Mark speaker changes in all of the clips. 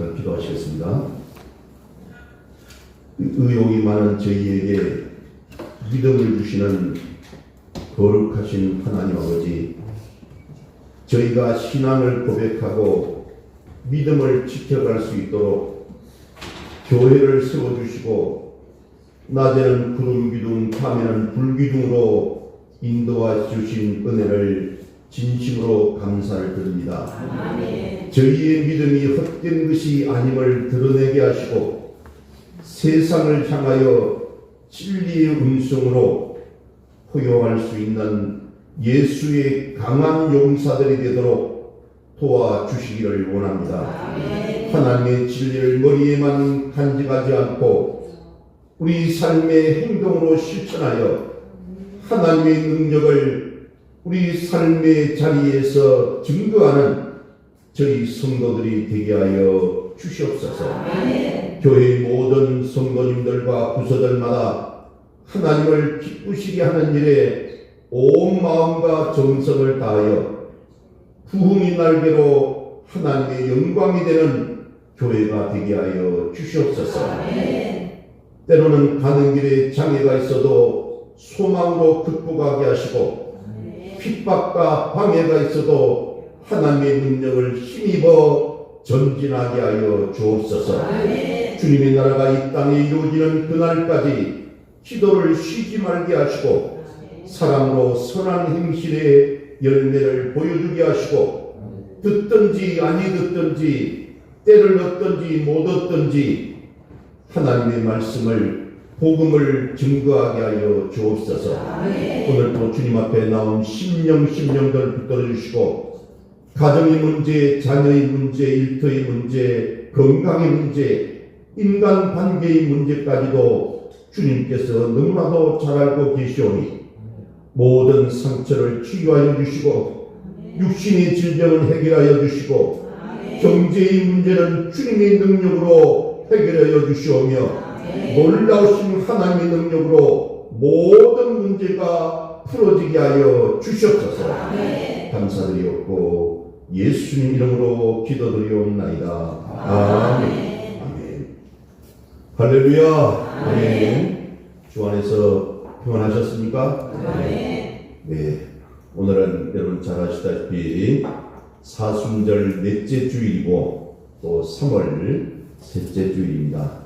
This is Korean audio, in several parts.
Speaker 1: 잠깐 기도하시겠습니다. 의욕이 많은 저희에게 믿음을 주시는 거룩하신 하나님 아버지, 저희가 신앙을 고백하고 믿음을 지켜갈 수 있도록 교회를 세워주시고 낮에는 구름 기둥, 밤에는 불 기둥으로 인도하 주신 은혜를 진심으로 감사를 드립니다. 아멘. 저희의 믿음이 헛된 것이 아님을 드러내게 하시고 세상을 향하여 진리의 음성으로 포효할 수 있는 예수의 강한 용사들이 되도록 도와주시기를 원합니다. 아멘. 하나님의 진리를 머리에만 간직하지 않고 우리 삶의 행동으로 실천하여 하나님의 능력을 우리 삶의 자리에서 증거하는 저희 성도들이 되게 하여 주시옵소서. 아멘. 교회의 모든 성도님들과 부서들마다 하나님을 기쁘시게 하는 일에 온 마음과 정성을 다하여 부흥의 날개로 하나님의 영광이 되는 교회가 되게 하여 주시옵소서. 아멘. 때로는 가는 길에 장애가 있어도 소망으로 극복하게 하시고 핍박과 방해가 있어도 하나님의 능력을 힘입어 전진하게 하여 주옵소서. 아멘. 주님의 나라가 이 땅에 이루어지는 그날까지 기도를 쉬지 말게 하시고 사랑으로 선한 행실의 열매를 보여주게 하시고 듣든지 아니 듣든지 때를 얻든지 못 얻든지 하나님의 말씀을 복음을 증거하게 하여 주옵소서. 아멘. 오늘도 주님 앞에 나온 심령들 붙들어 주시고 가정의 문제, 자녀의 문제, 일터의 문제, 건강의 문제, 인간 관계의 문제까지도 주님께서 너무나도 잘 알고 계시오니 모든 상처를 치유하여 주시고 육신의 질병은 해결하여 주시고 경제의 문제는 주님의 능력으로 해결하여 주시오며 놀라우신 하나님의 능력으로 모든 문제가 풀어지게 하여 주시옵소서. 감사드리옵고 예수님 이름으로 기도드리옵나이다. 아멘. 아멘. 할렐루야. 아멘. 주 안에서 평안하셨습니까? 네. 오늘은 여러분 잘 아시다시피 사순절 넷째 주일이고 또 3월 셋째 주일입니다.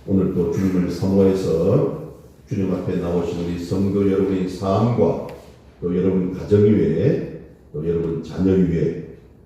Speaker 1: 오늘 또 주님을 사모해서 주님 앞에 나오신 우리 성도 여러분의 삶과 또 여러분 가정 위에 또 여러분 자녀 위에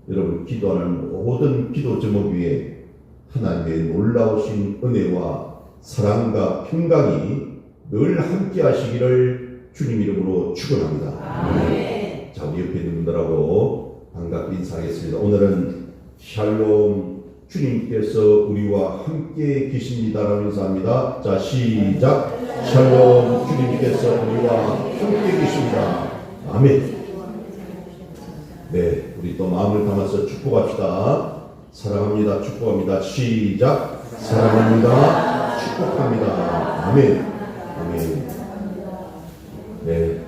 Speaker 1: 여러분 기도하는 모든 기도 제목 위에 하나님의 놀라우신 은혜와 사랑과 평강이 늘 함께 하시기를 주님 이름으로 축원합니다. 아멘. 자, 우리 옆에 있는 분들하고 반갑게 인사하겠습니다. 오늘은 샬롬 주님께서 우리와 함께 계십니다라고 인사합니다. 자, 시작. 샬롬 주님께서 우리와 함께 계십니다. 아멘. 네, 우리 또 마음을 담아서 축복합시다. 사랑합니다. 축복합니다. 시작. 사랑합니다. 축복합니다. 아멘. 아멘. 네,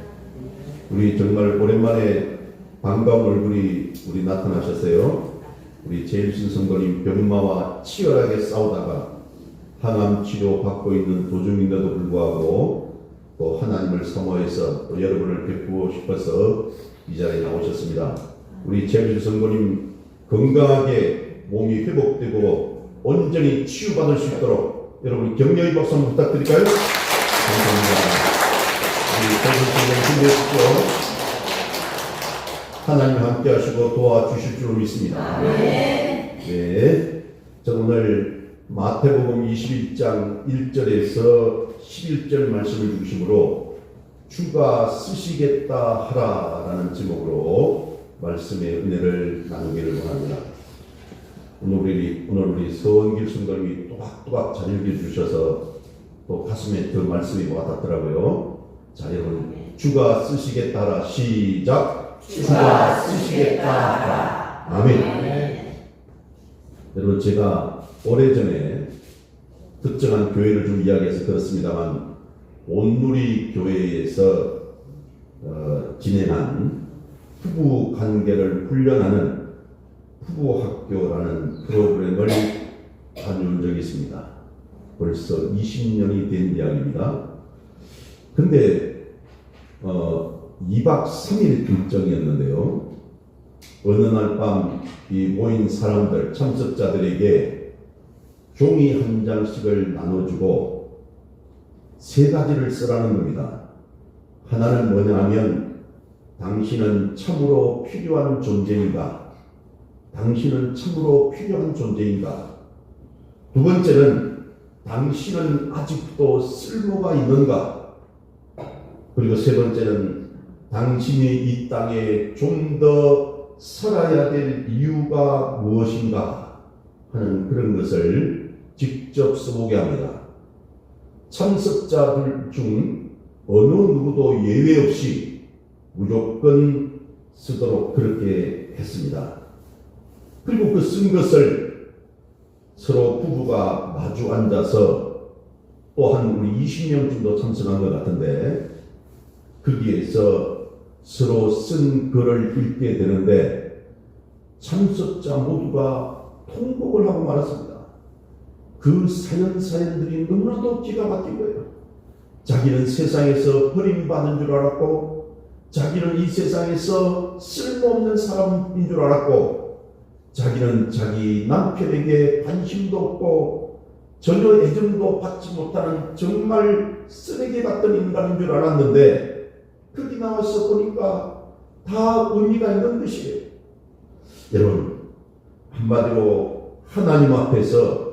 Speaker 1: 우리 정말 오랜만에 반가운 얼굴이 우리 나타나셨어요. 우리 제일신 성도님 병마와 치열하게 싸우다가 항암 치료 받고 있는 도중인데도 불구하고 또 하나님을 사모해서 또 여러분을 뵙고 싶어서 이 자리에 나오셨습니다. 우리 제일신 성도님 건강하게 몸이 회복되고 온전히 치유받을 수 있도록 여러분 격려의 박수 한번 부탁드릴까요? 감사합니다. 우리 제일신 성도님 힘내십시오. 하나님 함께 하시고 도와주실 줄 믿습니다. 네. 저 오늘 마태복음 21장 1절에서 11절 말씀을 중심으로 주가 쓰시겠다 하라라는 제목으로 말씀의 은혜를 나누기를 원합니다. 오늘 우리 서원길 성도님이 또박또박 잘 읽어주셔서 또 가슴에 그 말씀이 와닿더라고요. 자, 여러분 주가 쓰시겠다 하라. 시작. 주가 쓰시겠다 하라. 아멘. 여러분 제가 오래전에 특정한 교회를 좀 이야기해서 들었습니다만 온누리 교회에서 진행한 부부 관계를 훈련하는 부부학교라는 프로그램을 다녀온 적이 있습니다. 벌써 20년이 된 이야기입니다. 근데 2박 3일 일정이었는데요. 어느 날 밤 이 모인 사람들, 참석자들에게 종이 한 장씩을 나눠주고 세 가지를 쓰라는 겁니다. 하나는 뭐냐면 당신은 참으로 필요한 존재인가? 당신은 참으로 필요한 존재인가? 두 번째는 당신은 아직도 쓸모가 있는가? 그리고 세 번째는 당신이 이 땅에 좀 더 살아야 될 이유가 무엇인가 하는 그런 것을 직접 써보게 합니다. 참석자들 중 어느 누구도 예외 없이 무조건 쓰도록 그렇게 했습니다. 그리고 그 쓴 것을 서로 부부가 마주 앉아서 또 한 우리 20명쯤도 참석한 것 같은데 거기에서 서로 쓴 글을 읽게 되는데 참석자 모두가 통곡을 하고 말았습니다. 그 사연들이 너무나도 기가 막힌 거예요. 자기는 세상에서 버림받은 줄 알았고 자기는 이 세상에서 쓸모없는 사람인 줄 알았고 자기는 자기 남편에게 관심도 없고 전혀 애정도 받지 못하는 정말 쓰레기 같은 인간인 줄 알았는데 거기 나와서 보니까 다 의미가 있는 것이에요. 여러분, 한마디로 하나님 앞에서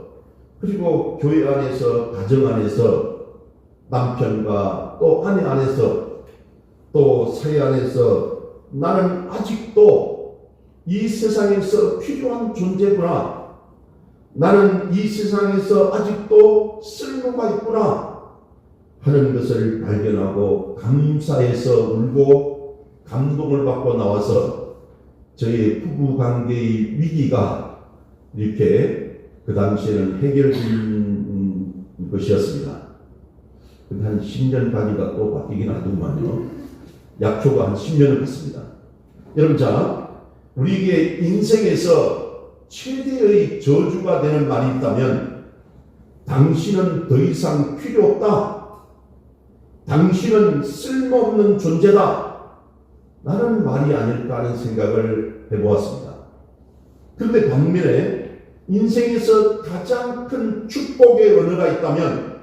Speaker 1: 그리고 교회 안에서 가정 안에서 남편과 또 아내 안에서 또 사회 안에서 나는 아직도 이 세상에서 필요한 존재구나. 나는 이 세상에서 아직도 쓸모가 있구나 하는 것을 발견하고 감사해서 울고 감동을 받고 나와서 저희 부부관계의 위기가 이렇게 그 당시에는 해결된 것이었습니다. 근데 한 10년까지가 또 바뀌긴 하더구만요. 약초가 한 10년을 갔습니다. 여러분, 자, 우리에게 인생에서 최대의 저주가 되는 말이 있다면 당신은 더 이상 필요 없다. 당신은 쓸모없는 존재다. 라는 말이 아닐까 하는 생각을 해보았습니다. 그런데 반면에 인생에서 가장 큰 축복의 언어가 있다면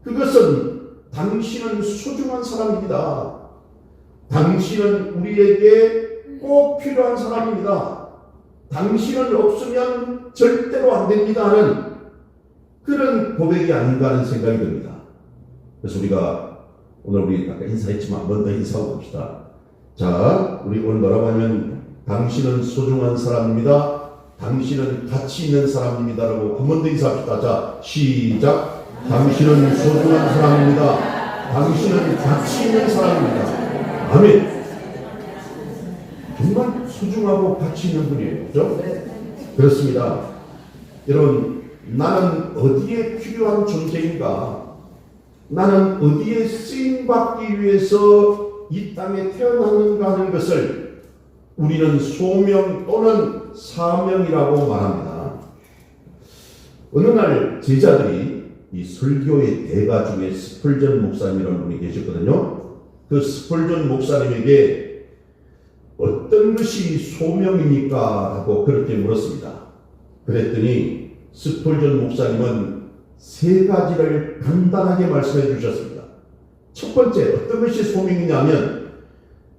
Speaker 1: 그것은 당신은 소중한 사람입니다. 당신은 우리에게 꼭 필요한 사람입니다. 당신은 없으면 절대로 안 됩니다 하는 그런 고백이 아닌가 하는 생각이 듭니다. 그래서 우리가 오늘 우리 아까 인사했지만 한 번 더 인사하고 봅시다. 자, 우리 오늘 뭐라고 하면 당신은 소중한 사람입니다. 당신은 가치 있는 사람입니다. 라고 한 번 더 인사합시다. 자, 시작. 당신은 소중한 사람입니다. 당신은 가치 있는 사람입니다. 아멘. 정말 소중하고 가치 있는 분이에요. 그렇죠? 그렇습니다. 여러분, 나는 어디에 필요한 존재인가? 나는 어디에 쓰임받기 위해서 이 땅에 태어났는가 하는 것을 우리는 소명 또는 사명이라고 말합니다. 어느 날 제자들이 이 설교의 대가 중에 스펄전 목사님이라는 분이 계셨거든요. 그 스펄전 목사님에게 어떤 것이 소명입니까? 하고 그렇게 물었습니다. 그랬더니 스펄전 목사님은 세 가지를 간단하게 말씀해 주셨습니다. 첫 번째, 어떤 것이 소명이냐면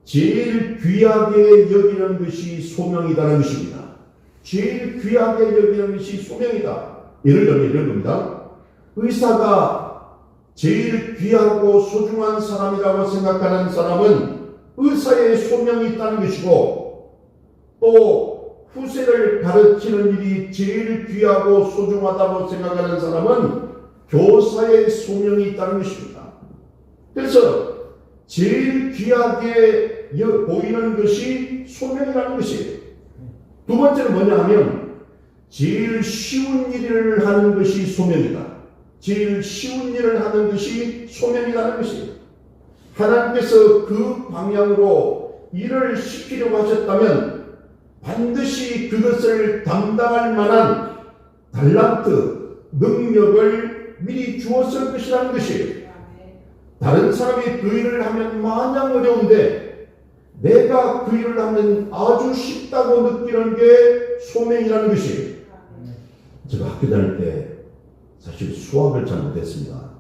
Speaker 1: 제일 귀하게 여기는 것이 소명이라는 것입니다. 제일 귀하게 여기는 것이 소명이다. 예를 들면 이런 겁니다. 의사가 제일 귀하고 소중한 사람이라고 생각하는 사람은 의사의 소명이 있다는 것이고, 또 후세를 가르치는 일이 제일 귀하고 소중하다고 생각하는 사람은 교사의 소명이 있다는 것입니다. 그래서 제일 귀하게 보이는 것이 소명이라는 것이에요. 두 번째는 뭐냐 하면 제일 쉬운 일을 하는 것이 소명이다. 제일 쉬운 일을 하는 것이 소명이라는 것이에요. 하나님께서 그 방향으로 일을 시키려고 하셨다면 반드시 그것을 담당할 만한 달란트, 능력을 미리 주었을 것이라는 것이에요. 다른 사람이 그 일을 하면 마냥 어려운데 내가 그 일을 하면 아주 쉽다고 느끼는 게 소명이라는 것이에요. 제가 학교 다닐 때 사실 수학을 잘 못했습니다.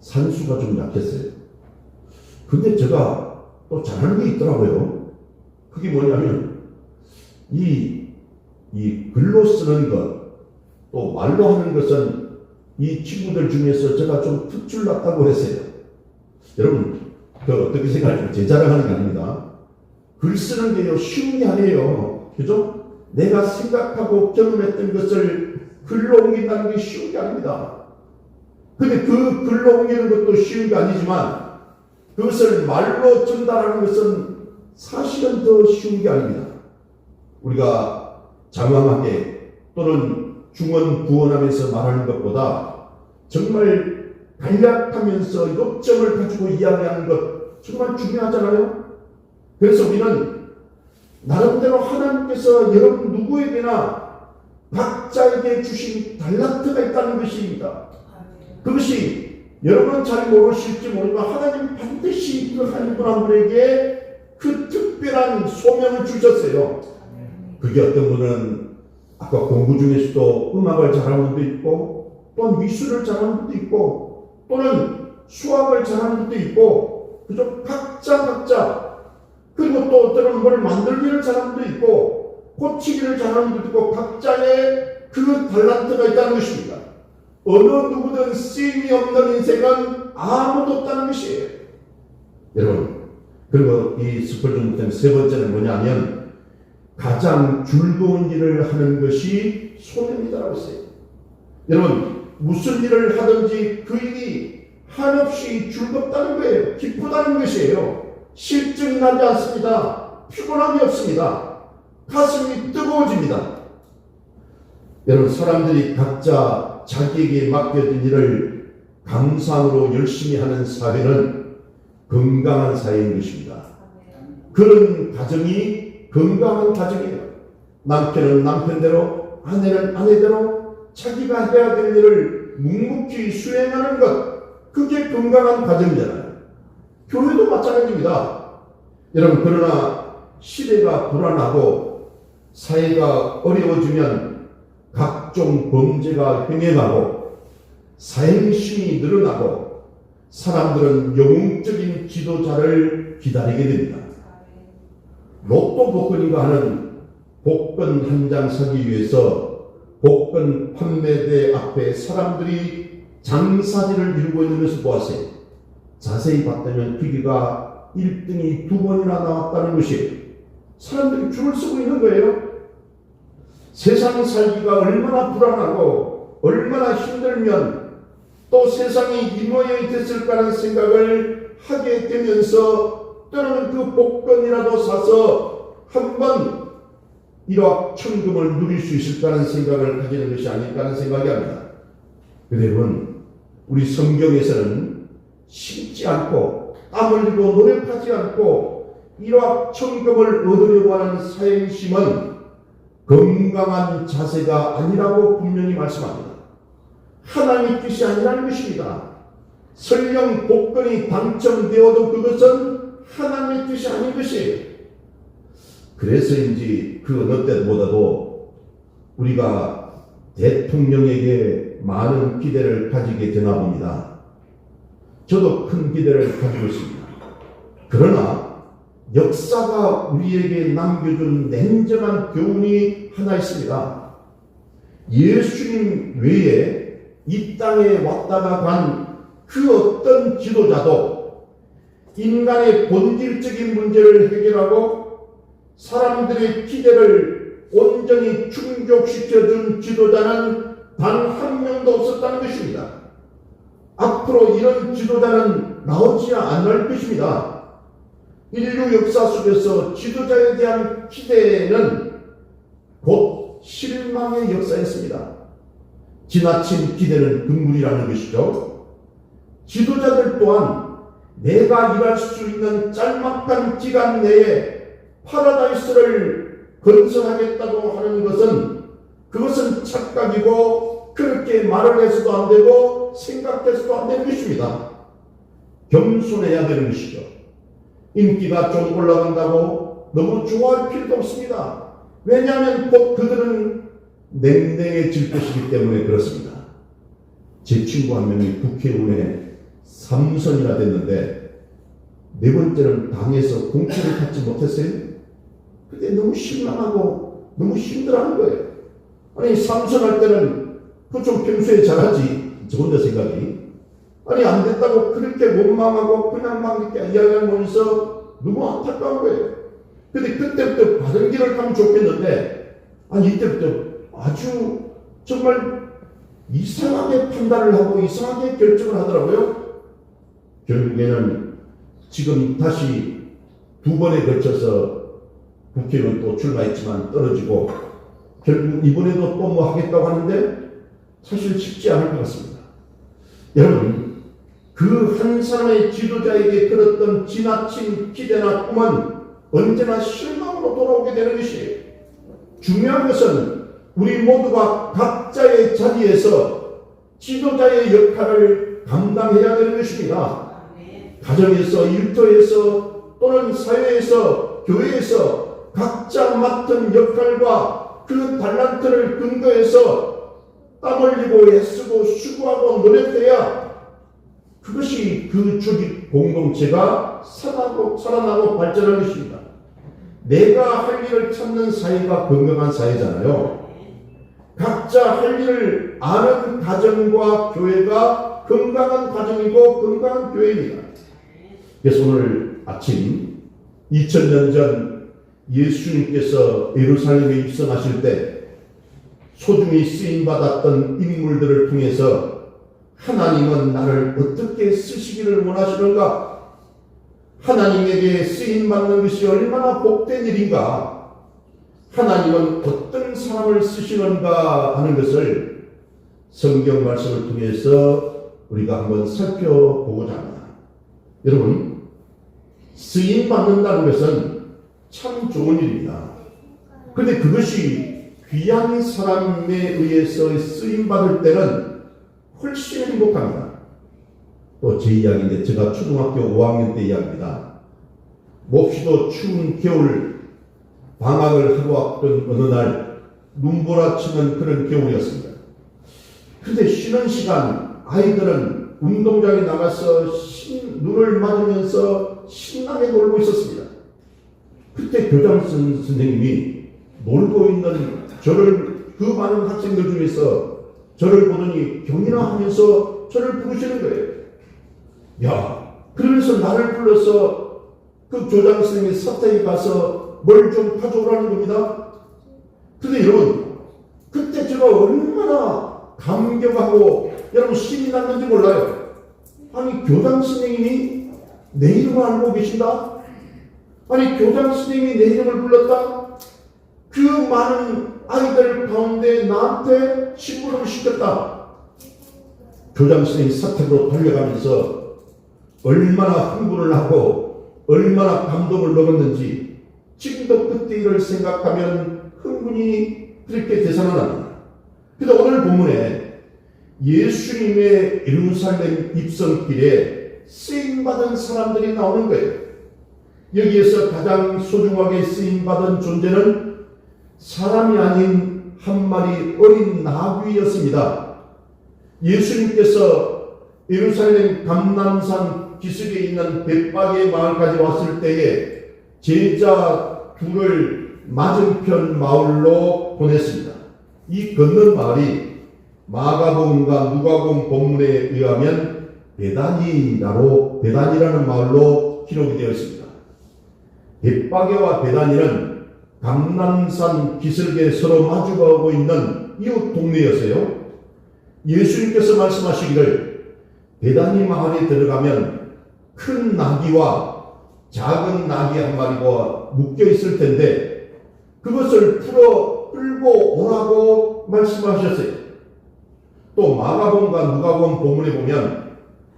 Speaker 1: 산수가 좀 약했어요. 근데 제가 또 잘하는 게 있더라고요. 그게 뭐냐면 이 글로 쓰는 것, 또 말로 하는 것은 이 친구들 중에서 제가 좀 특출 났다고 했어요. 여러분, 어떻게 생각하시면 제 자랑하는 게 아닙니다. 글 쓰는 게요, 쉬운 게 아니에요. 그죠? 내가 생각하고 경험했던 것을 글로 옮긴다는 게 쉬운 게 아닙니다. 근데 그 글로 옮기는 것도 쉬운 게 아니지만 그것을 말로 전달하는 것은 사실은 더 쉬운 게 아닙니다. 우리가 장황하게 또는 중언부언하면서 말하는 것보다 정말 간략하면서 요점을 가지고 이야기하는 것 정말 중요하잖아요. 그래서 우리는 나름대로 하나님께서 여러분 누구에게나 각자에게 주신 달란트가 있다는 것입니다. 그것이 여러분은 잘 모르실지 모르지만 하나님 반드시 그 한 분 한 분에게 그 특별한 소명을 주셨어요. 그게 어떤 분은 아까 공부 중에서도 음악을 잘하는 분도 있고 또는 미술을 잘하는 분도 있고 또는 수학을 잘하는 분도 있고 그죠? 각자 그리고 또 어떤 뭘 만들기를 잘하는 분도 있고 고치기를 잘하는 분도 있고 각자의 그 달란트가 있다는 것입니다. 어느 누구든 쓰임이 없는 인생은 아무도 없다는 것이에요. 여러분, 그리고 이 스펄전 목사님 세 번째는 뭐냐면 가장 즐거운 일을 하는 것이 소명이라고 했어요. 여러분, 무슨 일을 하든지 그 일이 한없이 즐겁다는 거예요. 기쁘다는 것이에요. 실증이 나지 않습니다. 피곤함이 없습니다. 가슴이 뜨거워집니다. 여러분, 사람들이 각자 자기에게 맡겨진 일을 감상으로 열심히 하는 사회는 건강한 사회인 것입니다. 그런 가정이 건강한 가정이에요. 남편은 남편대로, 아내는 아내대로 자기가 해야 될 일을 묵묵히 수행하는 것, 그게 건강한 가정이잖아요. 교회도 마찬가지입니다. 여러분, 그러나 시대가 불안하고 사회가 어려워지면 각종 범죄가 횡행하고 사행심이 늘어나고 사람들은 영웅적인 지도자를 기다리게 됩니다. 로또 복권인가 하는 복권 한 장 사기 위해서 복권 판매대 앞에 사람들이 장사지를 이루고 있는 것을 보았어요. 자세히 봤다면 기계가 1등이 2번이나 나왔다는 것이에요. 사람들이 줄을 서고 있는 거예요. 세상 살기가 얼마나 불안하고 얼마나 힘들면 또 세상이 이 모양이 됐을까라는 생각을 하게 되면서 때로는 그 복권이라도 사서 한번 일확천금을 누릴 수 있을까라는 생각을 가지는 것이 아닐까 하는 생각이 합니다. 여러분, 우리 성경에서는 심지 않고 땀 흘리고 노력하지 않고 일확천금을 얻으려고 하는 사행심은 건강한 자세가 아니라고 분명히 말씀합니다. 하나님의 뜻이 아니라는 것입니다. 설령 복권이 당첨되어도 그것은 하나님의 뜻이 아닌 것이에요. 그래서인지 그 어느 때보다도 우리가 대통령에게 많은 기대를 가지게 되나 봅니다. 저도 큰 기대를 가지고 있습니다. 그러나 역사가 우리에게 남겨준 냉정한 교훈이 하나 있습니다. 예수님 외에 이 땅에 왔다가 간 그 어떤 지도자도 인간의 본질적인 문제를 해결하고 사람들의 기대를 온전히 충족시켜준 지도자는 단 한 명도 없었다는 것입니다. 앞으로 이런 지도자는 나오지 않을 것입니다. 인류 역사 속에서 지도자에 대한 기대는 곧 실망의 역사였습니다. 지나친 기대는 금물이라는 것이죠. 지도자들 또한 내가 일할 수 있는 짤막한 기간 내에 파라다이스를 건설하겠다고 하는 것은 그것은 착각이고 그렇게 말을 해서도 안 되고 생각해서도 안 되는 것입니다. 겸손해야 되는 것이죠. 인기가 좀 올라간다고 너무 좋아할 필요도 없습니다. 왜냐하면 곧 그들은 냉랭해질 것이기 때문에 그렇습니다. 제 친구 한 명이 국회의원에 3선이나 됐는데 네 번째는 당에서 공천을 받지 못했어요. 근데 너무 실망하고 너무 힘들어하는 거예요. 아니 3선 할 때는 그 좀 평소에 잘하지, 저 혼자 생각이. 아니 안 됐다고 그렇게 원망하고 그냥 막 이렇게 이야기하면서 너무 안타까운 거예요. 근데 그때부터 바른 길을 가면 좋겠는데 아니 이때부터 아주 정말 이상하게 판단을 하고 이상하게 결정을 하더라고요. 결국에는 지금 다시 2번에 걸쳐서 국회의원 또 출마했지만 떨어지고 결국 이번에도 또 뭐 하겠다고 하는데 사실 쉽지 않을 것 같습니다. 여러분, 그 한 사람의 지도자에게 들었던 지나친 기대나 꿈은 언제나 실망으로 돌아오게 되는 것이에요. 중요한 것은 우리 모두가 각자의 자리에서 지도자의 역할을 감당해야 되는 것입니다. 가정에서, 일터에서, 또는 사회에서, 교회에서 각자 맡은 역할과 그 달란트를 근거해서 땀 흘리고 애쓰고 수고하고 노력해야 그것이 그 조직 공동체가 살아나고 발전하는 것입니다. 내가 할 일을 찾는 사회가 건강한 사회잖아요. 각자 할 일을 아는 가정과 교회가 건강한 가정이고 건강한 교회입니다. 그래서 오늘 아침 2000년 전 예수님께서 예루살렘에 입성하실 때 소중히 쓰임받았던 인물들을 통해서 하나님은 나를 어떻게 쓰시기를 원하시는가? 하나님에게 쓰임받는 것이 얼마나 복된 일인가? 하나님은 어떤 사람을 쓰시는가 하는 것을 성경 말씀을 통해서 우리가 한번 살펴보고자 합니다. 여러분, 쓰임받는다는 것은 참 좋은 일입니다. 그런데 그것이 귀한 사람에 의해서 쓰임받을 때는 훨씬 행복합니다. 또 제 이야기인데 제가 초등학교 5학년 때 이야기입니다. 몹시도 추운 겨울 방학을 하고 왔던 어느 날 눈보라치는 그런 겨울이었습니다. 그런데 쉬는 시간 아이들은 운동장에 나가서 눈을 맞으면서 신나게 놀고 있었습니다. 그때 교장 선생님이 놀고 있는 저를 그 많은 학생들 중에서 저를 보더니 경이나 하면서 저를 부르시는 거예요. 야, 그러면서 나를 불러서 그 교장 선생님의 사택에 가서 뭘 좀 가져오라는 겁니다. 근데 여러분, 그때 제가 얼마나 감격하고 여러분 신이 났는지 몰라요. 아니 교장 선생님이 내 이름을 알고 계신다? 아니 교장 선생님이 내 이름을 불렀다? 그 많은 아이들 가운데 나한테 심부름을 시켰다. 교장 선생님 사택으로 달려가면서 얼마나 흥분을 하고 얼마나 감동을 먹었는지 지금도 그때 일을 생각하면 흥분이 그렇게 되살아납니다. 그런데 오늘 본문에 예수님의 예루살렘 입성길에 쓰임받은 사람들이 나오는 거예요. 여기에서 가장 소중하게 쓰임받은 존재는 사람이 아닌 한 마리 어린 나귀였습니다. 예수님께서 예루살렘 감람산 기슭에 있는 벳바게 마을까지 왔을 때에 제자 둘을 맞은편 마을로 보냈습니다. 이 건넌 마을이 마가복음과 누가복음 본문에 의하면 베다니라는 마을로 기록이 되어 있습니다. 벳바게와 베다니는 감람산 기슭에 서로 마주하고 있는 이웃 동네였어요. 예수님께서 말씀하시기를 베다니 마을에 들어가면 큰 나귀와 작은 나귀 한 마리가 묶여 있을 텐데 그것을 풀어 끌고 오라고 말씀하셨어요. 또 마가복음과 누가복음 본문에 보면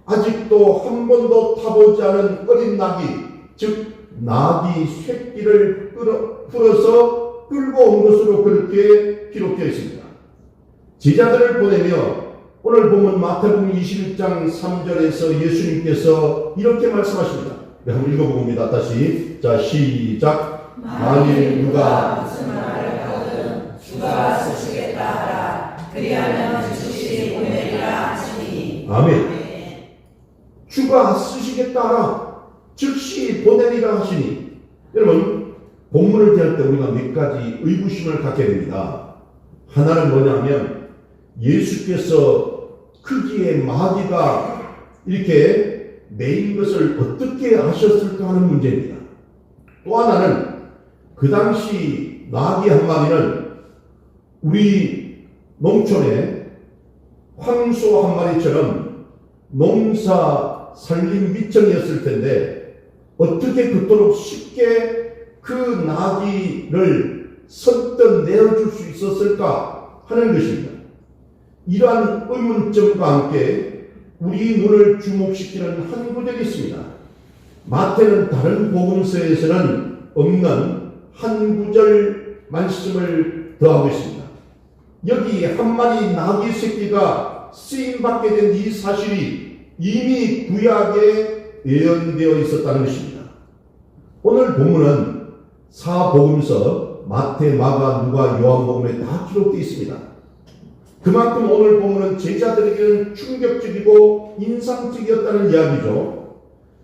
Speaker 1: 아직도 한 번도 타보지 않은 어린 나귀, 즉 나귀 새끼를 풀어서 끌고 온 것으로 그렇게 기록되어 있습니다. 제자들을 보내며 오늘 보면 마태복음 21장 3절에서 예수님께서 이렇게 말씀하십니다. 한번 읽어봅니다. 다시. 자, 시작. 만일 누가
Speaker 2: 무슨 말을 하거든 주가 쓰시겠다 하라. 그리하면 즉시 보내리라 하시니.
Speaker 1: 아멘. 주가 쓰시겠다 하라. 즉시 보내리라 하시니. 여러분, 본문을 대할 때 우리가 몇 가지 의구심을 갖게 됩니다. 하나는 뭐냐면 예수께서 크기에 마귀가 이렇게 매인 것을 어떻게 아셨을까 하는 문제입니다. 또 하나는 그 당시 나귀 한 마리는 우리 농촌에 황소 한 마리처럼 농사 살림 미천이었을 텐데 어떻게 그토록 쉽게 그 나귀를 선뜻 내어줄 수 있었을까 하는 것입니다. 이러한 의문점과 함께 우리 눈을 주목시키는 한 구절이 있습니다. 마태는 다른 복음서에서는 없는 한 구절 말씀을 더하고 있습니다. 여기 한 마리 나귀 새끼가 쓰임받게 된 이 사실이 이미 구약에 예언되어 있었다는 것입니다. 오늘 본문은 사복음서 마태, 마가, 누가, 요한복음에 다 기록되어 있습니다. 그만큼 오늘 본문은 제자들에게는 충격적이고 인상적이었다는 이야기죠.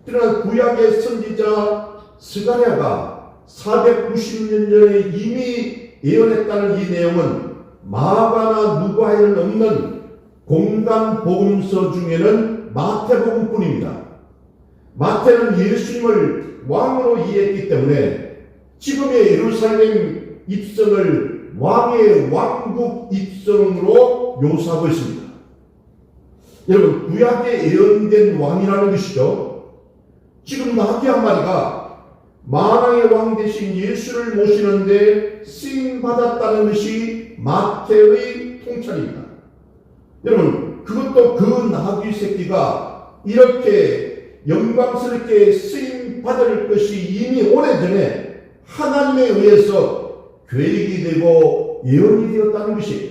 Speaker 1: 그러나 구약의 선지자 스가랴가 490년 전에 이미 예언했다는 이 내용은 마가나 누가에는 없는 공간 복음서 중에는 마태복음뿐입니다. 마태는 예수님을 왕으로 이해했기 때문에 지금의 예루살렘 입성을 왕의 왕국 입성으로 묘사하고 있습니다. 여러분, 구약에 예언된 왕이라는 것이죠. 지금 나귀 한 마리가 만왕의 왕 대신 예수를 모시는데 쓰임받았다는 것이 마태의 통찰입니다. 여러분, 그것도 그 나귀 새끼가 이렇게 영광스럽게 쓰임받을 것이 이미 오래전에 하나님에 의해서 계획이 되고 예언이 되었다는 것이에요.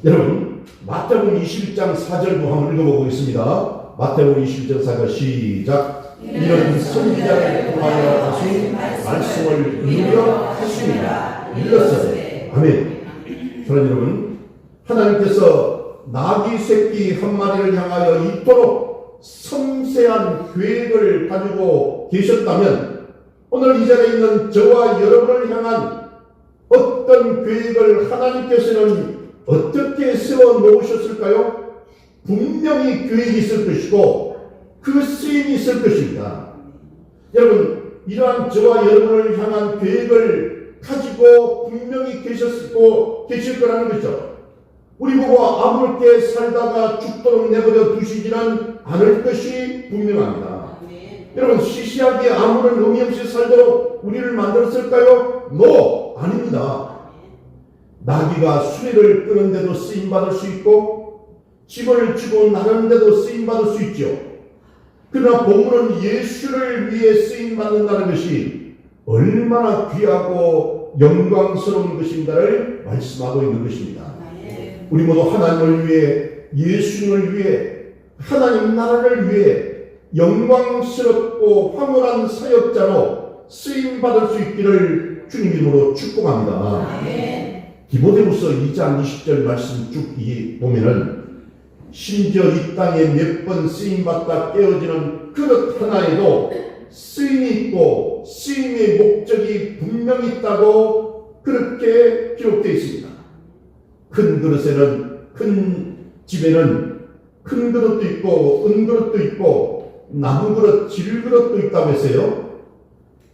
Speaker 1: 여러분, 마태복음 21장 4절도 한번 읽어보겠습니다. 마태복음 21장 4절 시작. 이런 선지자를 통하여 하신 말씀을 이루려 하십니다. 일렀으니. 아멘. 사랑하는 여러분, 하나님께서 나귀 새끼 한 마리를 향하여 이토록 섬세한 계획을 가지고 계셨다면 오늘 이 자리에 있는 저와 여러분을 향한 어떤 계획을 하나님께서는 어떻게 세워 놓으셨을까요? 분명히 계획이 있을 것이고 그 쓰임이 있을 것입니다. 여러분, 이러한 저와 여러분을 향한 계획을 가지고 분명히 계실 거라는 거죠. 우리 보고 아무렇게 살다가 죽도록 내버려 두시지는 않을 것이 분명합니다. 여러분, 시시하게 아무런 의미 없이 살도록 우리를 만들었을까요? No! 아닙니다. 나귀가 수레를 끄는데도 쓰임받을 수 있고 짐을 지고 나르는데도 쓰임받을 수 있죠. 그러나 본문은 예수를 위해 쓰임받는다는 것이 얼마나 귀하고 영광스러운 것인가를 말씀하고 있는 것입니다. 우리 모두 하나님을 위해, 예수님을 위해, 하나님 나라를 위해 영광스럽고 황홀한 사역자로 쓰임받을 수 있기를 주님 이름으로 축복합니다. 디모데후서 2장 20절 말씀 쭉 보면은 심지어 이 땅에 몇 번 쓰임받다 깨어지는 그릇 하나에도 쓰임이 있고 쓰임의 목적이 분명히 있다고 그렇게 기록되어 있습니다. 큰 그릇에는, 큰 집에는 큰 그릇도 있고 은그릇도 있고 나무 그릇, 질 그릇도 있다고 했어요.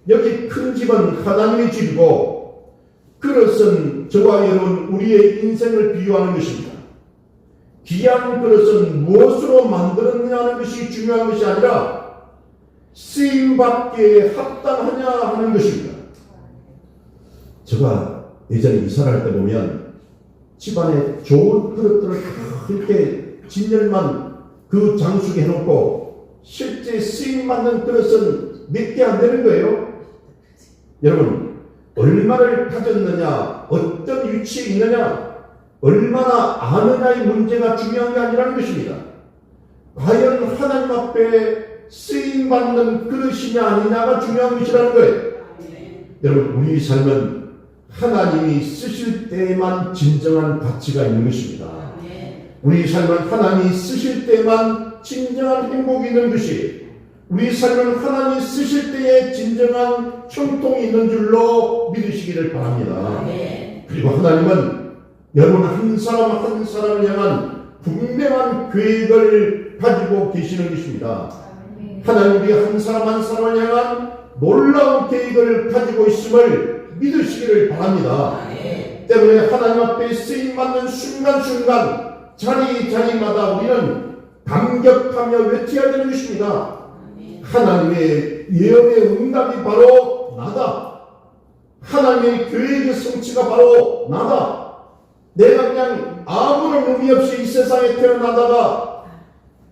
Speaker 1: 여기 큰 집은 하나님의 집이고 그릇은 저와 여러분 우리의 인생을 비유하는 것입니다. 귀한 그릇은 무엇으로 만들었느냐는 것이 중요한 것이 아니라 쓰임받기에 합당하냐 하는 것입니다. 제가 예전에 이사를 할 때 보면 집안에 좋은 그릇들을 이렇게 진열만 그 장수게 해놓고 실제 쓰임받는 그릇은 몇 개 안 되는 거예요. 여러분, 얼마를 가졌느냐, 어떤 위치에 있느냐, 얼마나 아느냐의 문제가 중요한 게 아니라는 것입니다. 과연 하나님 앞에 쓰임받는 그릇이냐 아니냐가 중요한 것이라는 거예요. 여러분, 우리 삶은 하나님이 쓰실 때에만 진정한 가치가 있는 것입니다. 우리 삶은 하나님이 쓰실 때만 진정한 행복이 있는 것이, 우리 삶은 하나님이 쓰실 때에 진정한 형통이 있는 줄로 믿으시기를 바랍니다. 그리고 하나님은 여러분 한 사람 한 사람을 향한 분명한 계획을 가지고 계시는 것입니다. 하나님 우리 한 사람 한 사람을 향한 놀라운 계획을 가지고 있음을 믿으시기를 바랍니다. 때문에 하나님 앞에 쓰임받는 순간순간 자리마다 우리는 감격하며 외쳐야 되는 것입니다. 하나님의 예언의 응답이 바로 나다. 하나님의 계획의 성취가 바로 나다. 내가 그냥 아무런 의미 없이 이 세상에 태어나다가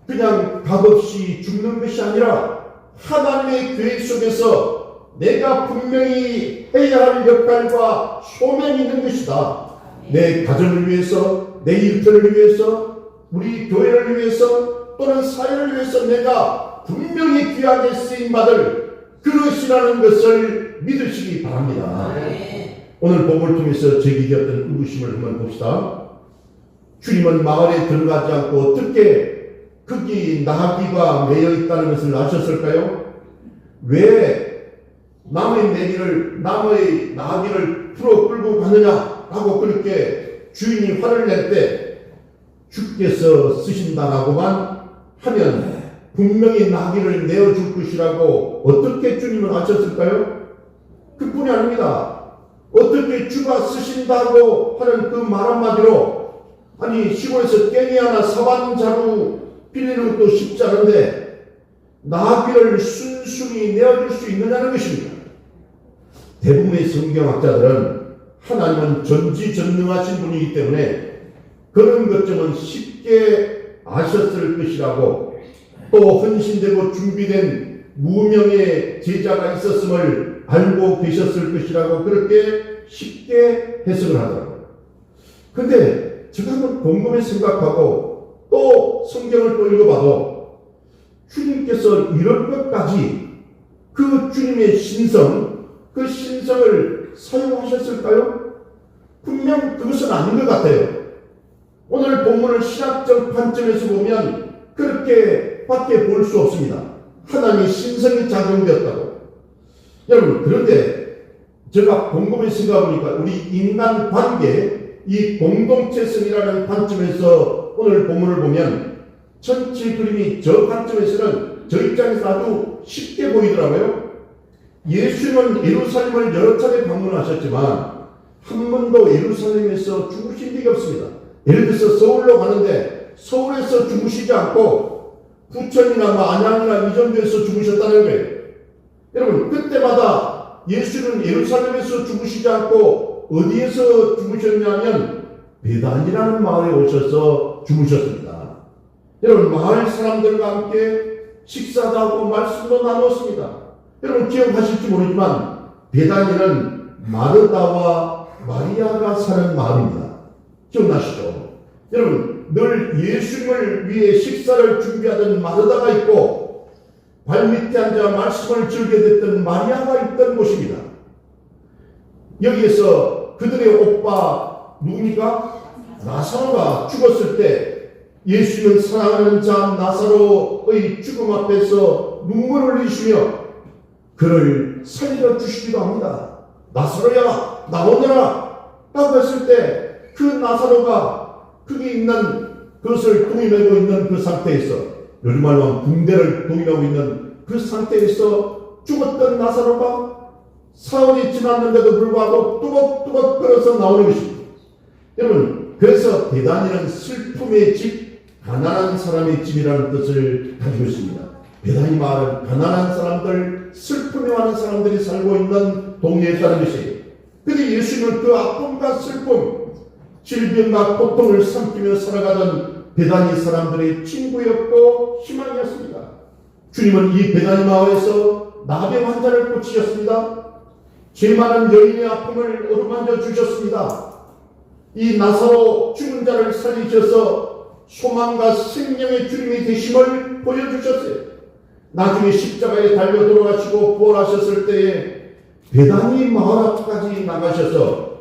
Speaker 1: 그냥 값없이 죽는 것이 아니라 하나님의 계획 속에서 내가 분명히 해야 할 역할과 소명이 있는 것이다. 내 가정을 위해서, 내 일터를 위해서, 우리 교회를 위해서 또는 사회를 위해서 내가 분명히 귀하게 쓰임받을 그릇이라는 것을 믿으시기 바랍니다. 오늘 본문을 통해서 제기되었던 의구심을 한번 봅시다. 주님은 마을에 들어가지 않고 어떻게 거기 나귀가 매여 있다는 것을 아셨을까요? 왜 남의 나귀를 풀어 끌고 가느냐라고 그렇게 주인이 화를 낼 때 주께서 쓰신다라고만 하면 분명히 나귀를 내어줄 것이라고 어떻게 주님은 아셨을까요? 그뿐이 아닙니다. 어떻게 주가 쓰신다고 하는 그 말 한마디로, 아니 시골에서 깽이 하나 사반자루 빌리는 것도 쉽지 않은데 나귀를 순순히 내어줄 수 있느냐는 것입니다. 대부분의 성경학자들은 하나님은 전지전능하신 분이기 때문에 그런 것들은 쉽게 아셨을 것이라고, 또 헌신되고 준비된 무명의 제자가 있었음을 알고 계셨을 것이라고 그렇게 쉽게 해석을 하더라고요. 근데 제가 한번 곰곰이 생각하고 또 성경을 또 읽어봐도 주님께서 이런 것까지 그 주님의 신성, 그 신성을 사용하셨을까요? 분명 그것은 아닌 것 같아요. 오늘 본문을 신학적 관점에서 보면 그렇게 밖에 볼 수 없습니다. 하나님의 신성이 작용되었다고. 여러분, 그런데 제가 곰곰이 생각해보니까 우리 인간 관계, 이 공동체성이라는 관점에서 오늘 본문을 보면 전체 그림이 저 관점에서는 저 입장에서 아주 쉽게 보이더라고요. 예수님은 예루살렘을 여러 차례 방문하셨지만 한 번도 예루살렘에서 죽으신 적이 없습니다. 예를 들어서 서울로 가는데 서울에서 죽으시지 않고 부천이나 안양이나 이 정도에서 죽으셨다는 거예요. 여러분, 그때마다 예수는 예루살렘에서 죽으시지 않고 어디에서 죽으셨냐면 베단이라는 마을에 오셔서 죽으셨습니다. 여러분, 마을 사람들과 함께 식사도 하고 말씀도 나눴습니다. 여러분 기억하실지 모르지만 베단이는 마르다와 마리아가 사는 마을입니다. 기억나시죠? 여러분, 늘 예수님을 위해 식사를 준비하던 마르다가 있고 발밑에 앉아 말씀을 즐겨 듣던 마리아가 있던 곳입니다. 여기에서 그들의 오빠 누굽니까? 나사로가 죽었을 때 예수님은 사랑하는 자 나사로의 죽음 앞에서 눈물을 흘리시며 그를 살려 주시기도 합니다. 나사로야 나오너라 라고 했을 때 그 나사로가 거기 있는 그것을 동임하고 있는 그 상태에서, 요즘 말로 하면 붕대를 동임하고 있는 그 상태에서 죽었던 나사로가 사흘이 지났는데도 불구하고 뚜벅뚜벅 끓어서 나오는 것입니다. 여러분, 그래서 베다니는 슬픔의 집, 가난한 사람의 집이라는 뜻을 가지고 있습니다. 베다니 마을은 가난한 사람들, 슬픔에 많은 사람들이 살고 있는 동네였다는 것이에요. 근데 예수님은 그 아픔과 슬픔, 질병과 고통을 삼키며 살아가던 베다니 사람들의 친구였고 희망이었습니다. 주님은 이 베다니 마을에서 나병 환자를 고치셨습니다. 죄 많은 여인의 아픔을 어루만져 주셨습니다. 이 나사로 죽은 자를 살리셔서 소망과 생명의 주님이 되심을 보여주셨어요. 나중에 십자가에 달려 돌아가시고 부활하셨을 때에 베다니 마을 앞까지 나가셔서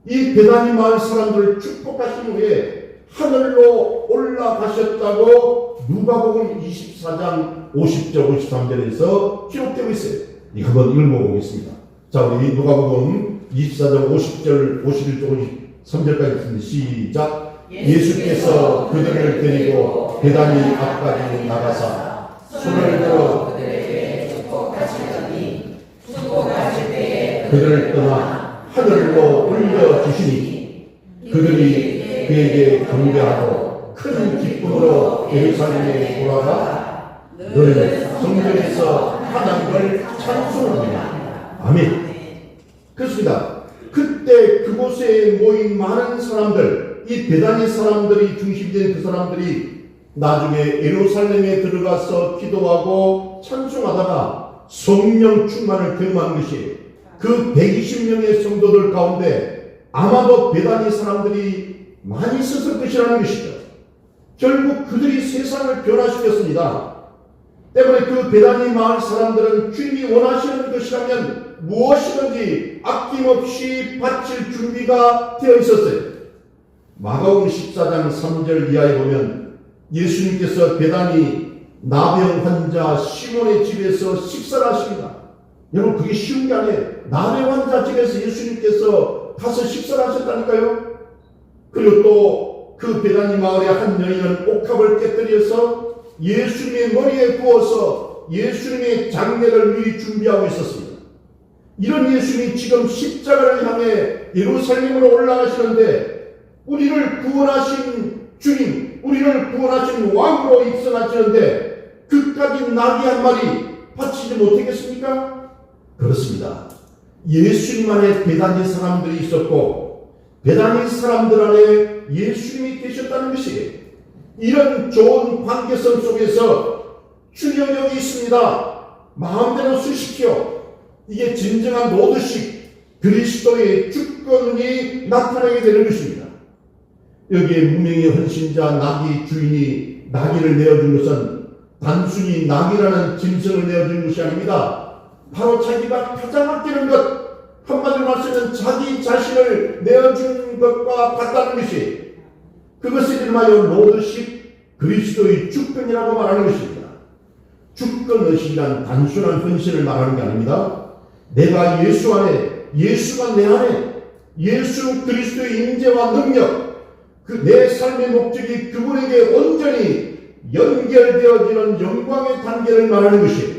Speaker 1: 이 베다니 마을 사람들을 축복하신 후에 하늘로 올라가셨다고 누가복음 24장 50절 53절에서 기록되고 있어요. 이거 한번 읽어보겠습니다. 자, 우리 누가복음 24장 50절 51절 53절까지 있습니다. 시작. 예수께서 그들을 데리고 베다니 앞까지 나가사 손을 들어
Speaker 2: 그들에게 축복하시더니 축복하실 때에
Speaker 1: 그들을 떠나 하늘로 올려주시니 그들이 그에게 경배하고 큰 기쁨으로 예루살렘에 돌아가 늘 성전에서 하나님을 찬송합니다. 아멘. 그렇습니다. 그때 그곳에 모인 많은 사람들, 이 베다니 사람들이 중심된 그 사람들이 나중에 예루살렘에 들어가서 기도하고 찬송하다가 성령 충만을 경험한 것이 그 120명의 성도들 가운데 아마도 베다니 사람들이 많이 있었을 것이라는 것이죠. 결국 그들이 세상을 변화시켰습니다. 때문에 그 베다니 마을 사람들은 주님이 원하시는 것이라면 무엇이든지 아낌없이 바칠 준비가 되어 있었어요. 마가복음 14장 3절 이하에 보면 예수님께서 베다니 나병 환자 시몬의 집에서 식사를 하십니다. 여러분, 그게 쉬운 게 아니에요. 나병 환자 집에서 예수님께서 가서 식사를 하셨다니까요. 그리고 또 그 베다니 마을의 한 여인은 옥합을 깨뜨려서 예수님의 머리에 부어서 예수님의 장례를 미리 준비하고 있었습니다. 이런 예수님이 지금 십자가를 향해 예루살렘으로 올라가시는데 우리를 구원하신 주님, 우리를 구원하신 왕으로 입성하시는데 그까지 나귀 한 마리 바치지 못하겠습니까? 그렇습니다. 예수님 안에 베다니 사람들이 있었고 베다니 사람들 안에 예수님이 계셨다는 것이에요. 이런 좋은 관계성 속에서 주여 여기 있습니다. 마음대로 쓰십시오. 이게 진정한 노드식 그리스도의 주권이 나타나게 되는 것입니다. 여기에 무명의 헌신자 나귀 주인이 나귀를 내어준 것은 단순히 나귀라는 짐승을 내어준 것이 아닙니다. 바로 자기가 가장 아끼는 것, 한마디로 말하면 자기 자신을 내어준 것과 같다는 것이 그것을 이름하여 노드식 그리스도의 주권이라고 말하는 것입니다. 주권의식이란 단순한 헌신을 말하는 게 아닙니다. 내가 예수 안에, 예수가 내 안에, 예수 그리스도의 임재와 능력, 그 내 삶의 목적이 그분에게 온전히 연결되어지는 영광의 단계를 말하는 것이에요.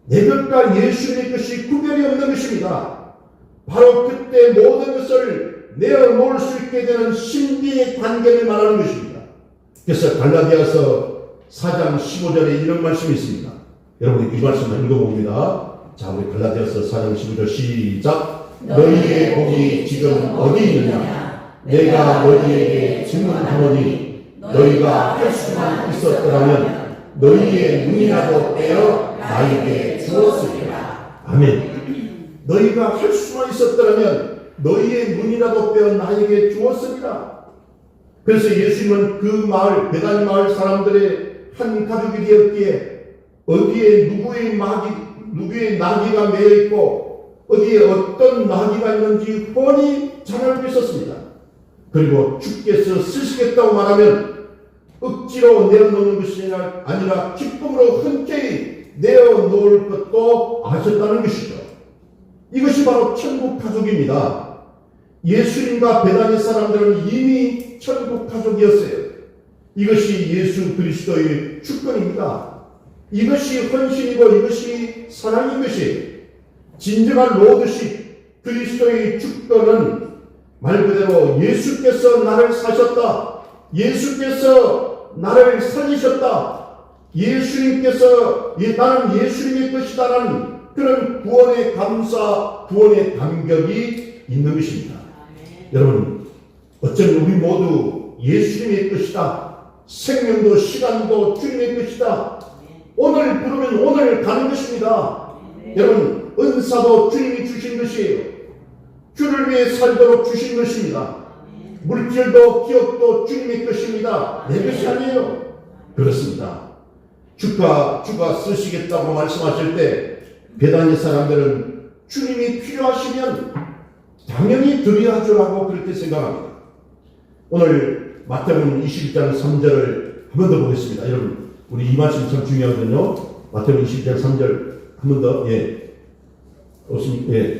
Speaker 1: 내 것과 예수님의 것이 구별이 없는 것입니다. 바로 그때 모든 것을 내어놓을 수 있게 되는 신비의 단계를 말하는 것입니다. 그래서 갈라디아서 4장 15절에 이런 말씀이 있습니다. 여러분 이 말씀을 읽어봅니다. 자, 우리 갈라디아서 4장 15절 시작. 너희의 복이 지금 어디 있느냐? 내가 너희에게 증언하노니 너희가 할 수만 있었더라면 너희의 눈이라도 떼어 나에게 주었으리라. 아멘. 너희가 할 수만 있었더라면 너희의 눈이라도 빼어 나에게 주었으리라. 그래서 예수님은 그 마을, 베다니 마을 사람들의 한 가족이 되었기에 어디에 누구의 나귀가 매여있고 어디에 어떤 나귀가 있는지 뻔히 잘 알고 있었습니다. 그리고 주께서 쓰시겠다고 말하면 억지로 내어놓는 것이 아니라 기쁨으로 흔쾌히 내어놓을 것도 아셨다는 것이죠. 이것이 바로 천국 가족입니다. 예수님과 베다니 사람들은 이미 천국 가족이었어요. 이것이 예수 그리스도의 주권입니다. 이것이 헌신이고 이것이 사랑인 것이 진정한 로드식 그리스도의 주권은 말 그대로 예수께서 나를 사셨다. 예수께서 나를 살리셨다. 예수님께서 나는 예수님의 것이다라는 그런 구원의 감사, 구원의 감격이 있는 것입니다. 여러분, 어쩌면 우리 모두 예수님의 것이다. 생명도 시간도 주님의 것이다. 오늘 부르면 오늘 가는 것입니다. 여러분, 은사도 주님이 주신 것이에요. 주를 위해 살도록 주신 것입니다. 물질도 기업도 주님의 것입니다. 내 것이 아니에요. 그렇습니다. 주가 쓰시겠다고 말씀하실 때 베다니 사람들은 주님이 필요하시면 당연히 드려야 주라고 그렇게 생각합니다. 오늘 마태복음 21장 3절을 한 번 더 보겠습니다. 여러분, 우리 이 말씀 참 중요하거든요. 마태복음 21장 3절 한 번 더.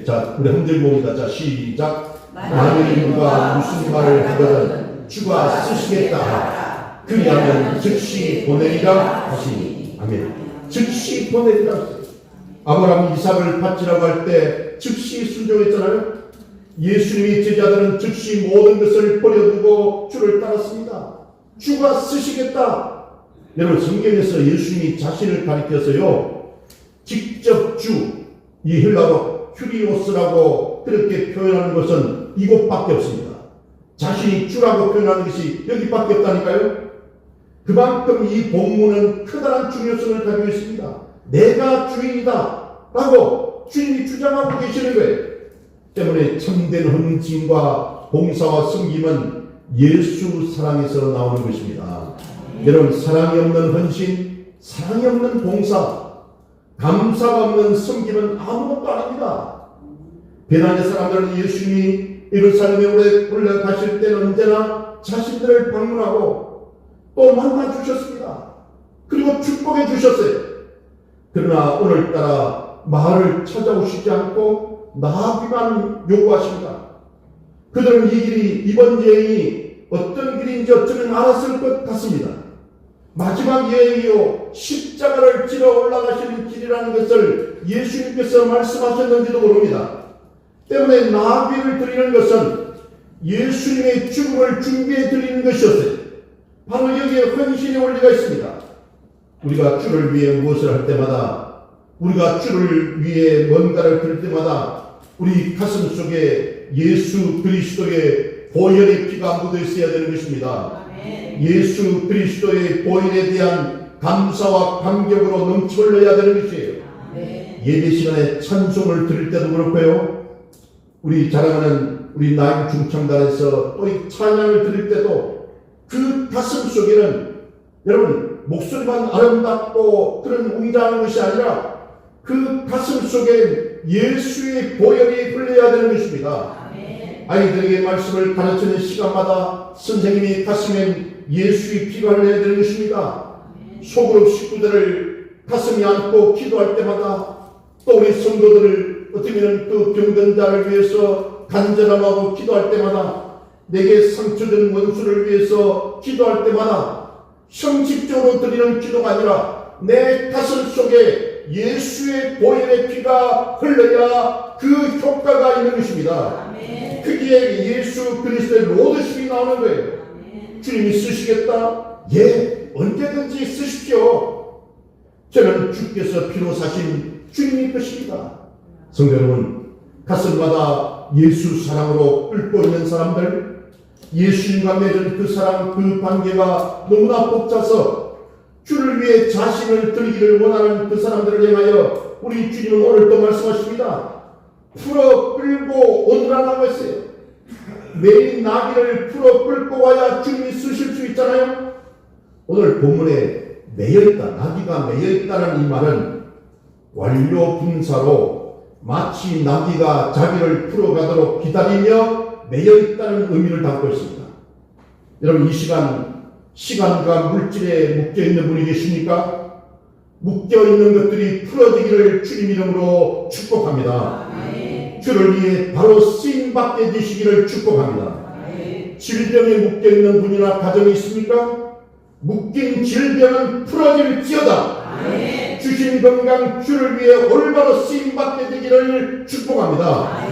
Speaker 1: 자, 우리 한 절 봅니다. 자, 시작. 만일 누가 무슨 말을 하거든 주가 쓰시겠다 하라. 그리하면 즉시 보내리라 하시니. 아멘. 즉시 보내리라 하시니. 아브라함 이삭을 바치라고 할 때 즉시 순종했잖아요. 예수님의 제자들은 즉시 모든 것을 버려두고 주를 따랐습니다. 주가 쓰시겠다. 여러분, 성경에서 예수님이 자신을 가리켜서요, 직접 주, 이 헬라어 큐리오스라고 그렇게 표현하는 것은 이곳밖에 없습니다. 자신이 주라고 표현하는 것이 여기밖에 없다니까요. 그만큼 이 본문은 커다란 중요성을 가지고 있습니다. 내가 주인이다 라고 주님이 주장하고 계시는 거예요. 때문에 참된 헌신과 봉사와 섬김은 예수 사랑에서 나오는 것입니다. 여러분, 사랑이 없는 헌신, 사랑이 없는 봉사, 감사가 없는 섬김은 아무것도 아닙니다. 베다니 사람들은 예수님이 예루살렘에 올라가실 때는 언제나 자신들을 방문하고 또 만나주셨습니다. 그리고 축복해 주셨어요. 그러나 오늘따라 마을을 찾아오시지 않고 나귀만 요구하십니다. 그들은 이 길이, 이번 여행이 어떤 길인지 어쩌면 알았을 것 같습니다. 마지막 여행이요, 십자가를 지러 올라가시는 길이라는 것을 예수님께서 말씀하셨는지도 모릅니다. 때문에 나귀를 드리는 것은 예수님의 죽음을 준비해 드리는 것이었어요. 바로 여기에 헌신의 원리가 있습니다. 우리가 주를 위해 무엇을 할 때마다, 우리가 주를 위해 뭔가를 드릴 때마다 우리 가슴 속에 예수 그리스도의 보혈의 피가 묻어 있어야 되는 것입니다. 예수 그리스도의 보혈에 대한 감사와 감격으로 넘쳐 흘러야 되는 것이에요. 예배 시간에 찬송을 드릴 때도 그렇고요, 우리 자랑하는 우리 나인 중창단에서 또 이 찬양을 드릴 때도 그 가슴 속에는, 여러분, 목소리만 아름답고 그런 웅장한 것이 아니라 그 가슴 속에 예수의 보혈이 흘러야 되는 것입니다. 아이들에게 말씀을 가르치는 시간마다 선생님이 가슴엔 예수의 피가 흘러야 되는 것입니다. 소그룹 식구들을 가슴에 안고 기도할 때마다, 또 우리 성도들을 어떻게 보면 그 병든 자를 위해서 간절함하고 기도할 때마다, 내게 상처된 원수를 위해서 기도할 때마다 형식적으로 드리는 기도가 아니라 내 가슴 속에 예수의 보혈의 피가 흘러야 그 효과가 있는 것입니다. 그게 예수 그리스도의 로드십이 나오는 거예요. 주님이 쓰시겠다? 예, 언제든지 쓰십시오. 저는 주께서 피로 사신 주님의 것입니다. 성도 여러분, 가슴마다 예수 사랑으로 끓고 있는 사람들, 예수님과 맺은 그 사랑, 그 관계가 너무나 벅차서 주를 위해 자신을 드리기를 원하는 그 사람들을 향하여 우리 주님은 오늘 또 말씀하십니다. 풀어 끌고 오느라고 했어요. 매일 나귀를 풀어 끌고 와야 주님이 쓰실 수 있잖아요. 오늘 본문에 매여있다, 나귀가 매여있다는 이 말은 완료 분사로 마치 나귀가 자기를 풀어가도록 기다리며 매여있다는 의미를 담고 있습니다. 여러분, 이 시간과 물질에 묶여있는 분이 계십니까? 묶여있는 것들이 풀어지기를 주님 이름으로 축복합니다. 주를 위해 바로 쓰임받게 되시기를 축복합니다. 질병에 묶여있는 분이나 가정이 있습니까? 묶인 질병은 풀어질지어다. 주신 건강 주를 위해 올바로 쓰임받게 되기를 축복합니다.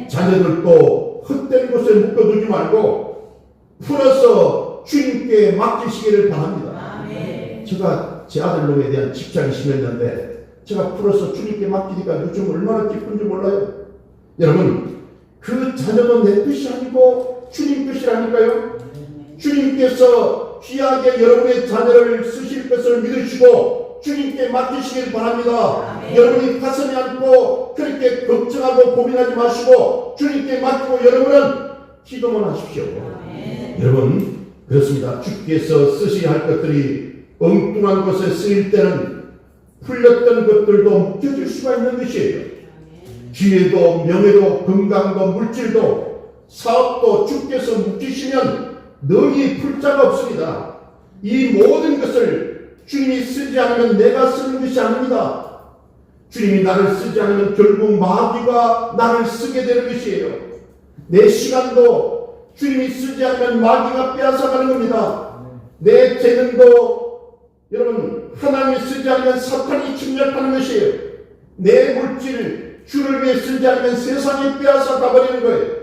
Speaker 1: 자녀들도 헛된 곳에 묶어두지 말고 풀어서 주님께 맡기시기를 바랍니다. 제가 제 아들 놈에 대한 직장이 심했는데 제가 풀어서 주님께 맡기니까 요즘 얼마나 기쁜지 몰라요. 여러분, 그 자녀는 내 뜻이 아니고 주님 뜻이라니까요. 주님께서 귀하게 여러분의 자녀를 쓰실 것을 믿으시고 주님께 맡기시길 바랍니다. 여러분이 가슴에 안고 그렇게 걱정하고 고민하지 마시고 주님께 맡기고 여러분은 기도만 하십시오. 여러분, 그렇습니다. 주께서 쓰셔야 할 것들이 엉뚱한 곳에 쓰일 때는 풀렸던 것들도 묶여질 수가 있는 것이에요. 기회도 명예도 건강도 물질도 사업도 주께서 묶이시면 능히 풀 자가 없습니다. 이 모든 것을 주님이 쓰지 않으면 내가 쓰는 것이 아닙니다. 주님이 나를 쓰지 않으면 결국 마귀가 나를 쓰게 되는 것이에요. 내 시간도 주님이 쓰지 않으면 마귀가 빼앗아가는 겁니다. 내 재능도 여러분 하나님이 쓰지 않으면 사탄이 침략하는 것이에요. 내 물질 주를 위해 쓰지 않으면 세상이 빼앗아 가버리는 거예요.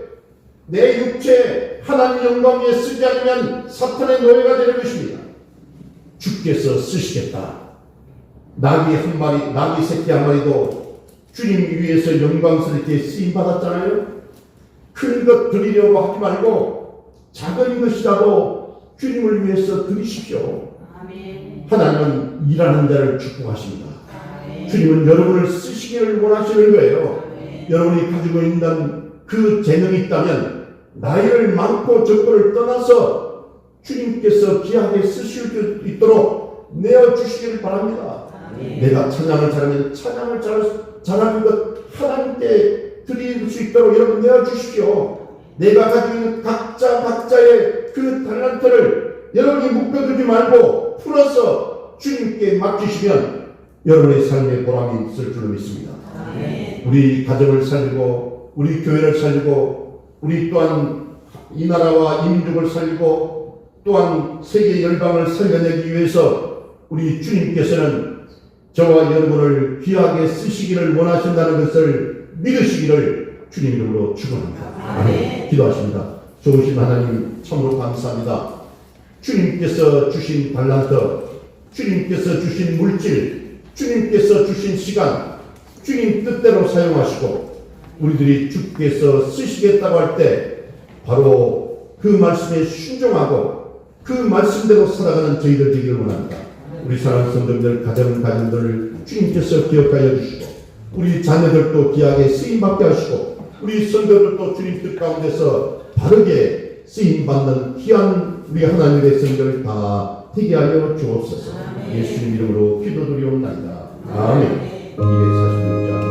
Speaker 1: 내 육체 하나님 영광 위해 쓰지 않으면 사탄의 노예가 되는 것입니다. 주께서 쓰시겠다. 나귀 한 마리, 나귀 새끼 한 마리도 주님 위해서 영광스럽게 쓰임 받았잖아요. 큰 것 드리려고 하지 말고 작은 것이라도 주님을 위해서 드리십시오. 하나님은 일하는 자를 축복하십니다. 주님은 여러분을 쓰시기를 원하시는 거예요. 여러분이 가지고 있는 그 재능이 있다면 나이를 많고 적고를 떠나서 주님께서 귀하게 쓰실 수 있도록 내어주시기를 바랍니다. 내가 찬양을 잘하면 찬양을 잘하는 것 하나님께 드릴 수 있도록 여러분 내어주십시오. 내가 가지고 있는 각자의 그 달란트를 여러분이 묶어두지 말고 풀어서 주님께 맡기시면 여러분의 삶에 보람이 있을 줄로 믿습니다. 우리 가정을 살리고 우리 교회를 살리고 우리 또한 이 나라와 이 민족을 살리고 또한 세계 열방을 살려내기 위해서 우리 주님께서는 저와 여러분을 귀하게 쓰시기를 원하신다는 것을 믿으시기를 주님 이름으로 축원합니다. 아멘. 기도하십니다. 좋으신 하나님 참으로 감사합니다. 주님께서 주신 달란트, 주님께서 주신 물질, 주님께서 주신 시간, 주님 뜻대로 사용하시고 우리들이 주께서 쓰시겠다고 할 때 바로 그 말씀에 순종하고 그 말씀대로 살아가는 저희들 되기를 원합니다. 우리 사랑하는 성도님들, 가정들을 주님께서 기억하여 주시고 우리 자녀들도 귀하게 쓰임받게 하시고 우리 성도들도 주님 뜻 가운데서 바르게 쓰임받는 귀한 우리 하나님의 백성들 다 되게 하여 주옵소서. 예수님 이름으로 기도드리옵나이다. 아멘. 246장